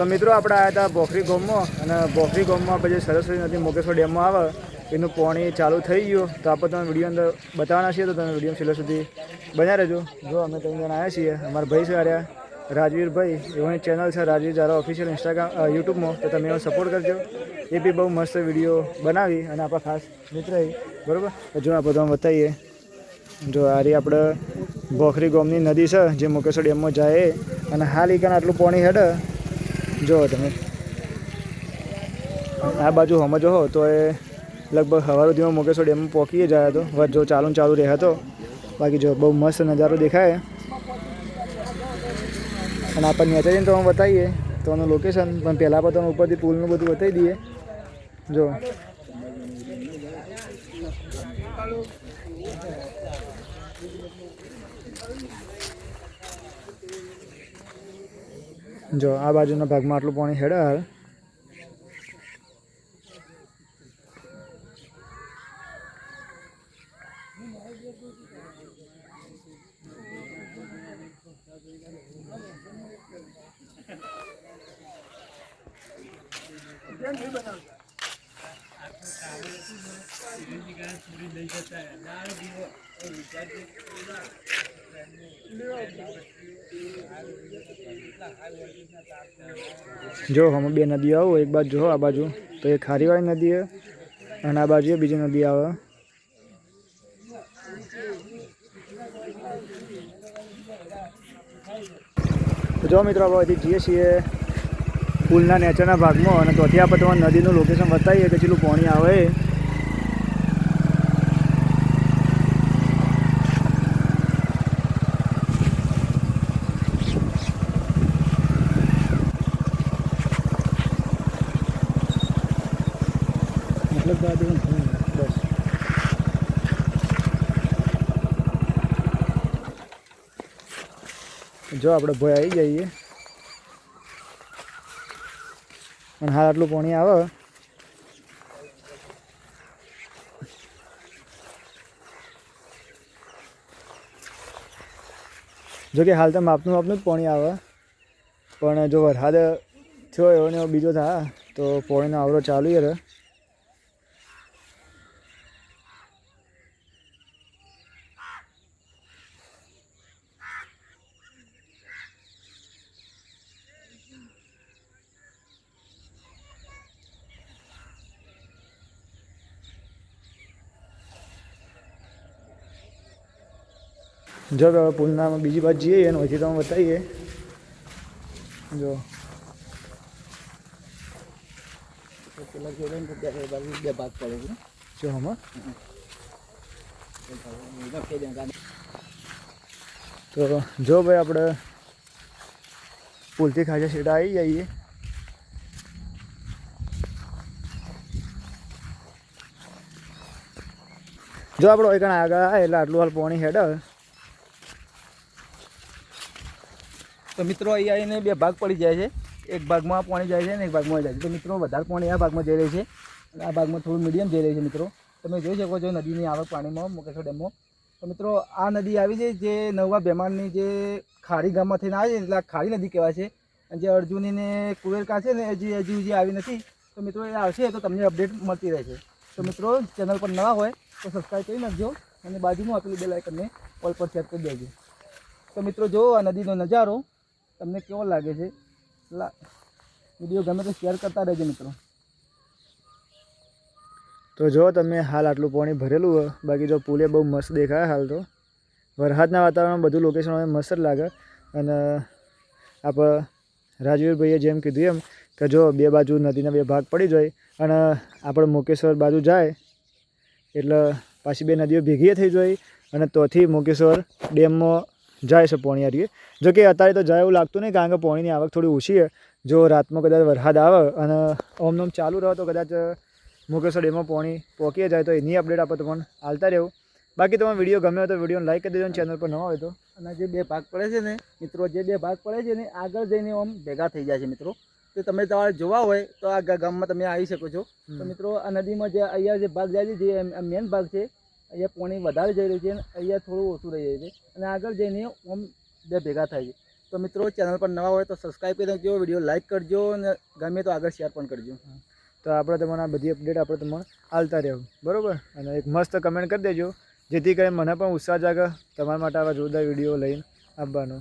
તો મિત્રો આપણે આવ્યા હતા બોખરી ગામમાં અને બોખરી ગામમાં પછી સરસ્વતી નદી મોગેશ્વર ડેમમાં આવે એનું પાણી ચાલુ થઈ ગયું તો આપણે તમે વિડીયો અંદર બતાવવાના છીએ તો તમે વિડીયો છેલ્લે સુધી બન્યા રહેજો। જો અમે ત્રણ જણા આવ્યા છીએ, અમારા ભાઈ છે આર્યા રાજવીરભાઈ, એવાની ચેનલ છે રાજવીર જારા ઓફિશિયલ ઇન્સ્ટાગ્રામ યુટ્યુબમાં, તો તમે એનો સપોર્ટ કરજો। એ બી બહુ મસ્ત વિડીયો બનાવી અને આપણા ખાસ મિત્ર બરાબર। જો આપણે તમે બતાવીએ, જો આ રહી આપણે બોખરી ગામની નદી છે જે મોગેશ્વર ડેમમાં જાય અને હાલ ઈકાને આટલું પાણી હેડે જો તમે આ બાજુ સમજો હો તો એ લગભગ સવાર સુધીમાં મોગેશ્વર ડેમમાં પહોંચી જાય તો જો ચાલુ રહે હતો। બાકી જો બહુ મસ્ત નજારો દેખાય અને આપણે નીચે જઈને તમે બતાવીએ તો એનું લોકેશન, પણ પહેલાં આપણે તમે ઉપરથી પુલનું બધું બતાવી દઈએ। જો આ બાજુના ભાગમાં આટલું પાણી હેડે હાલ। જો અમે બે નદીઓ આવો, એક બાજુ જો આ બાજુ તો એ ખારીવાળી નદી અને આ બાજુ બીજી નદી આવે। જો મિત્રો આપણે હજી જઈએ છીએ પુલના નેચરના ભાગમાં અને ત્યાંથી આપણે તમારે નદીનું લોકેશન બતાવીએ કે જેટલું પાણી આવે। બસ જો આપણે ભોય આવી જઈએ અને હાલ આટલું પાણી આવે જો કે હાલ તો માપનું જ પાણી આવે, પણ જો વરસાદ થયો એવો ને બીજો થાય તો પાણીનો આવરો ચાલુ રહે। જો હવે પુલના બીજી બાજુ જઈએ અને પછી તમે બતાવીએ। જો બે ભાગ પડે છે જો આમાં તો જો ભાઈ આપણે પુલથી ખાસા સીધા આવી જઈએ। જો આપણો એકણ આગળ આવે એટલે આટલું હાલ પાણી હેડે તો મિત્રો અહીંયા આવીને બે ભાગ પડી જાય છે, એક ભાગમાં પાણી જાય છે અને એક ભાગમાં જાય છે। તો મિત્રો વધારે પાણી આ ભાગમાં જઈ રહી છે અને આ ભાગમાં થોડું મીડિયમ જઈ રહી છે। મિત્રો તમે જોઈ શકો છો નદીની આવક પાણીમાં મોગેશ્વર ડેમમાં। તો મિત્રો આ નદી આવી છે જે નવા બેમાનની જે ખારી ગામમાં થઈને આવે છે એટલે આ ખારી નદી કહેવાય છે। અને જે અર્જુની ને કુવેરકા છે ને હજી આવી નથી, તો મિત્રો એ આવશે તો તમને અપડેટ મળતી રહેશે। તો મિત્રો ચેનલ પર નવા હોય તો સબસ્ક્રાઈબ કરી નાખજો અને બાજુમાં આપેલું બેલ આઇકનને ઓલ પર સેટ કરી દેજો। તો મિત્રો જો આ નદીનો નજારો તમને કેવો લાગે છે, વિડીયો ગમે તો શેર કરતા રહેજો મિત્રો। તો જો તમે હાલ આટલું પાણી ભરેલું હોય, બાકી જો પુલે બહુ મસ્ત દેખાય હાલ તો વરસાદના વાતાવરણમાં બધું લોકેશન મસ્ત જ લાગે। અને આપણે રાજવીરભાઈએ જેમ કીધું એમ કે જો બે બાજુ નદીના બે ભાગ પડી જાય અને આપણે મોગેશ્વર બાજુ જાય એટલે પાછી બે નદીઓ ભેગી થઈ જાય અને તોથી મોગેશ્વર ડેમમાં જાય છે પાણી આ રીતે। જો કે અત્યારે તો જાય એવું લાગતું નહીં, કારણ કે પાણીની આવક થોડી ઓછી છે। જો રાતમાં કદાચ વરસાદ આવે અને ઓમ ચાલુ રહે તો કદાચ મોગેશ્વર ડેમમાં પાણી પહોંચી જાય તો એની અપડેટ આપણે તમને આવતા રહેવું। બાકી તમારો વિડીયો ગમે હોય તો વિડીયોને લાઈક કરી દેજો અને ચેનલ પર ન હોય તો। અને જે બે ભાગ પડે છે ને મિત્રો, જે બે ભાગ પડે છે ને આગળ જઈને આમ ભેગા થઈ જાય છે મિત્રો। તો તમે તમારે જોવા હોય તો આ ગામમાં તમે આવી શકો છો। તો મિત્રો આ નદીમાં જે અહીંયા જે ભાગ જાય છે જે મેન ભાગ છે, અહીંયા પાણી વધારે જઈ રહ્યું છે અને અહીંયા થોડું ઓછું રહી જાય છે અને આગળ જઈને આમ બે ભેગા થાય છે। તો મિત્રો ચેનલ પર નવા હોય તો સબસ્ક્રાઈબ કરી દેજો, વિડીયો લાઇક કરજો અને ગમે તો આગળ શેર પણ કરજો. તો આપણે તમને આ બધી અપડેટ આપણે તમને આલતા રહેવું, બરાબર. અને એક મસ્ત કમેન્ટ કરી દેજો જેથી કરીને મને પણ ઉત્સાહ જાગે તમારા માટે આવા જોરદાર વિડીયો લઈને આવવાનો.